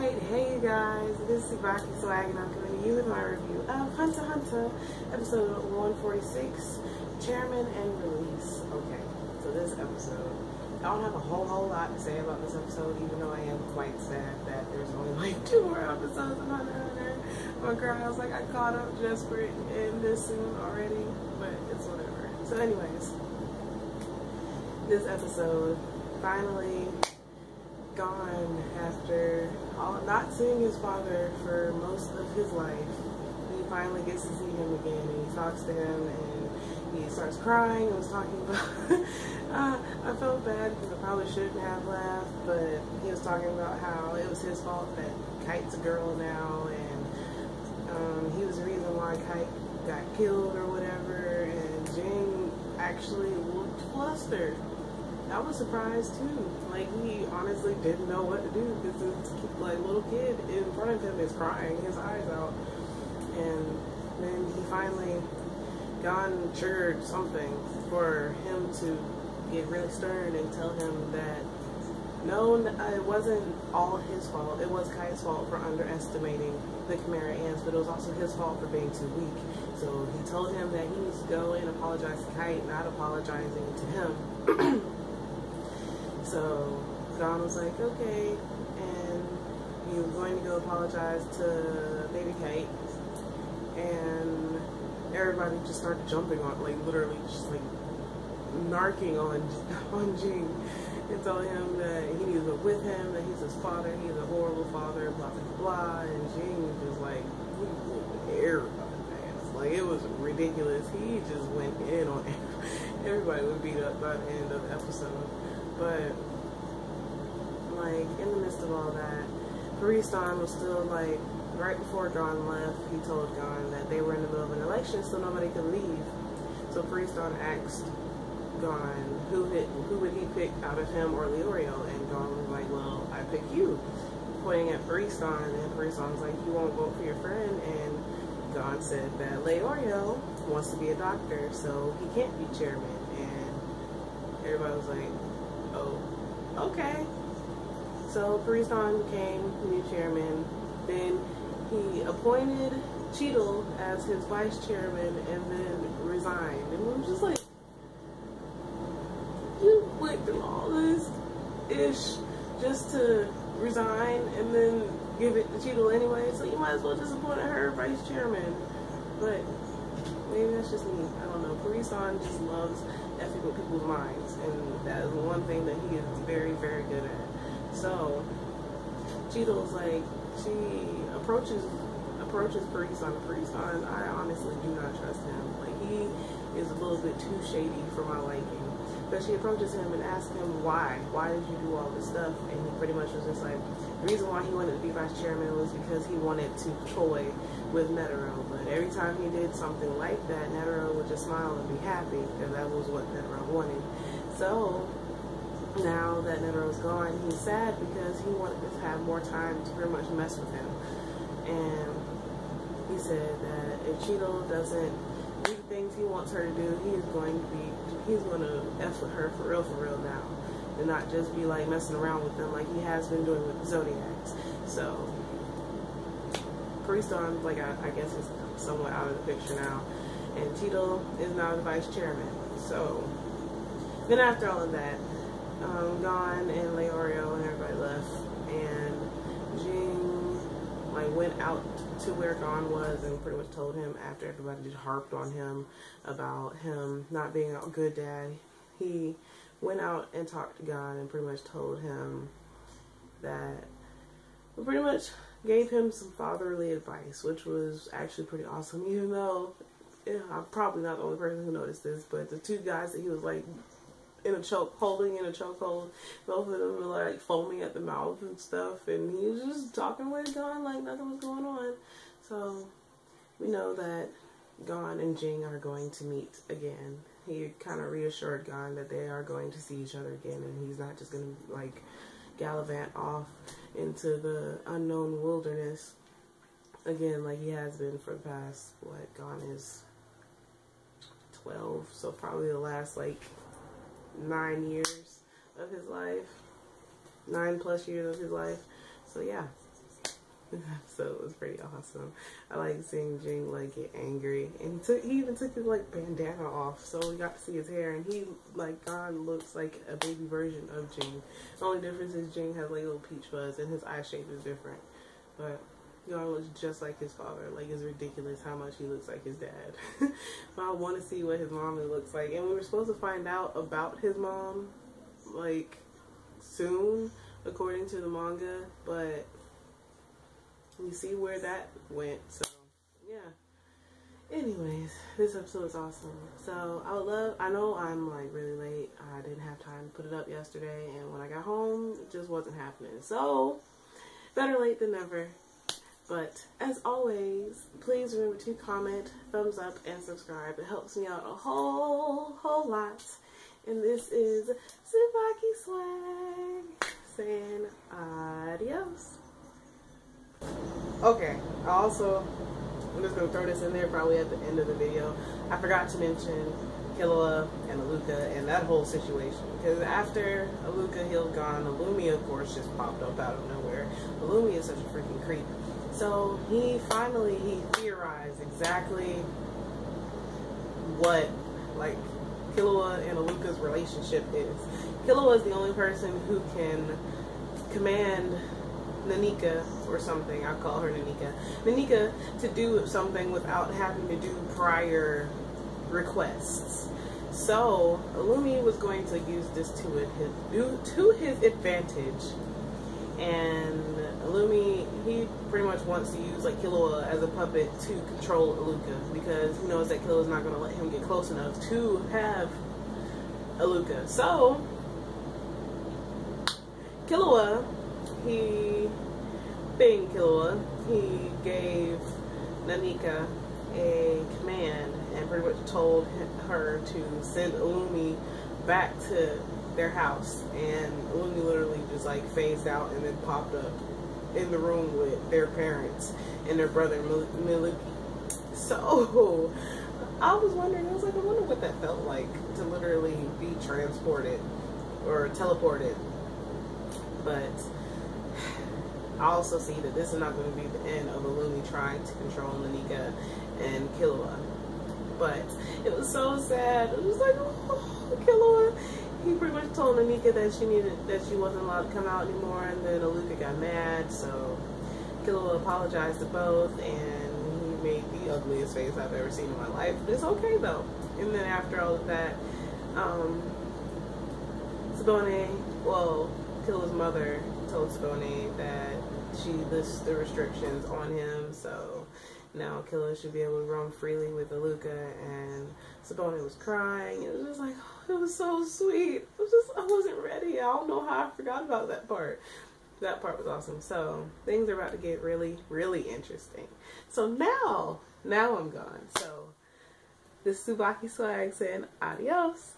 Alright, hey you guys, this is TsubakiSwagg and I'm coming to you with my review of Hunter x Hunter, episode 146, Chairman and Release. Okay, so this episode, I don't have a whole lot to say about this episode, even though I am quite sad that there's only like 2 more episodes of Hunter x Hunter. My girl, I was like, I caught up just for it to end this soon already, but it's whatever. So anyways, this episode, finally gone after not seeing his father for most of his life. He finally gets to see him again, and he talks to him, and he starts crying and was talking about I felt bad because I probably shouldn't have laughed, but he was talking about how it was his fault that Kite's a girl now, and he was the reason why Kite got killed or whatever, and Jing actually looked flustered. I was surprised too. Like, he honestly didn't know what to do because this like little kid in front of him is crying his eyes out. And then he finally triggered something for him to get really stern and tell him that no, it wasn't all his fault. It was Kite's fault for underestimating the Chimera ants, but it was also his fault for being too weak. So he told him that he needs to go and apologize to Kite, not apologizing to him. So Gon was like, okay, and he was going to go apologize to Baby Kite, and everybody just started jumping on, like literally just like narking on Jing and telling him that he needs to go with him, that he's his father, he's a horrible father, blah blah blah, and Jing just like everybody, man. Like, it was ridiculous. He just went in on everybody was beat up by the end of the episode. But, like, in the midst of all that, Paristan was still, like, right before Gon left, he told Gon that they were in the middle of an election, so nobody could leave. So Paristan asked Gon who would he pick out of him or Leorio, and Gon was like, well, I pick you, pointing at Paristan, and Paristan was like, you won't vote for your friend, and Gon said that Leorio wants to be a doctor, so he can't be chairman, and everybody was like, oh, okay. So Paristan became new chairman. Then he appointed Cheadle as his vice chairman and then resigned. And we were just like, you went through all this ish just to resign and then give it to Cheadle anyway, so you might as well just appoint her vice chairman. But maybe that's just me. I don't know. Paristan just loves effing with people's minds, and that is one thing that he is very, very good at. So Cheadle's like, she approaches Paristan. Paristan, I honestly do not trust him. Like, he is a little bit too shady for my liking. But she approaches him and asks him why did you do all this stuff, and he pretty much was just like, the reason why he wanted to be vice chairman was because he wanted to toy with Netero, but every time he did something like that, Netero would just smile and be happy, because that was what Netero wanted. So now that Netero's gone, he's sad because he wanted to have more time to pretty much mess with him. And he said that if Cheadle doesn't do the things he wants her to do, he's going to F with her for real now, and not just be like messing around with them like he has been doing with the Zodiacs. So Paristan, like, I guess is somewhat out of the picture now, and Cheadle is now the vice chairman. So then after all of that, Gon and Leorio and everybody left, and Jing like went out to where Gon was and pretty much told him, after everybody just harped on him about him not being a good dad, he went out and talked to Gon and pretty much told him that, pretty much gave him some fatherly advice, which was actually pretty awesome, even though I'm probably not the only person who noticed this, but the 2 guys that he was like holding in a chokehold, both of them were like foaming at the mouth and stuff, and he was just talking with Gon like nothing was going on. So we know that Gon and Jing are going to meet again. He kind of reassured Gon that they are going to see each other again, and he's not just going to like gallivant off into the unknown wilderness again like he has been for the past, what, Gon is 12, so probably the last like 9 years of his life, 9+ years of his life. So yeah, This episode was pretty awesome. I like seeing Jing like get angry, and he even took his like bandana off, so we got to see his hair, and he like God looks like a baby version of Jing. The only difference is Jing has like little peach fuzz, and his eye shape is different, but God looks just like his father. Like, it's ridiculous how much he looks like his dad. But I want to see what his mom looks like, and we were supposed to find out about his mom like soon, according to the manga, but we see where that went. So yeah, anyways, this episode is awesome. So I know I'm like really late. I didn't have time to put it up yesterday, and when I got home it just wasn't happening. So better late than never. But as always, please remember to comment, thumbs up, and subscribe. It helps me out a whole lot. And this is TsubakiSwagg saying adios. Okay, I'm just going to throw this in there probably at the end of the video. I forgot to mention Killua and Alluka and that whole situation. Because after Alluka healed gone, Illumi of course just popped up out of nowhere. Illumi is such a freaking creep. So he theorized exactly what like Killua and Alluka's relationship is. Killua is the only person who can command Nanika or something, I'll call her Nanika to do something without having to do prior requests. So Illumi was going to use this to his advantage, and Illumi, he pretty much wants to use like Killua as a puppet to control Alluka, because he knows that Killua's not going to let him get close enough to have Alluka. So Killua, being Killua, he gave Nanika a command and pretty much told her to send Illumi back to their house, and Illumi literally just like phased out and then popped up in the room with their parents and their brother Miluki. So I was wondering, I wonder what that felt like to literally be transported or teleported. But I also see that this is not going to be the end of Illumi trying to control Nanika and Killua. But it was so sad. It was like, oh, Killua. He pretty much told Nanika that she wasn't allowed to come out anymore, and then Alluka got mad, so Killua apologized to both, and he made the ugliest face I've ever seen in my life. But it's okay though. And then after all of that, Killua's mother told Tsubone that she lists the restrictions on him, so now Killua should be able to roam freely with Alluka. And Tsubone was crying. It was just like, oh, it was so sweet. I wasn't ready. I don't know how I forgot about that part. That part was awesome. So things are about to get really, really interesting. So now I'm gone. So this is TsubakiSwagg saying adios.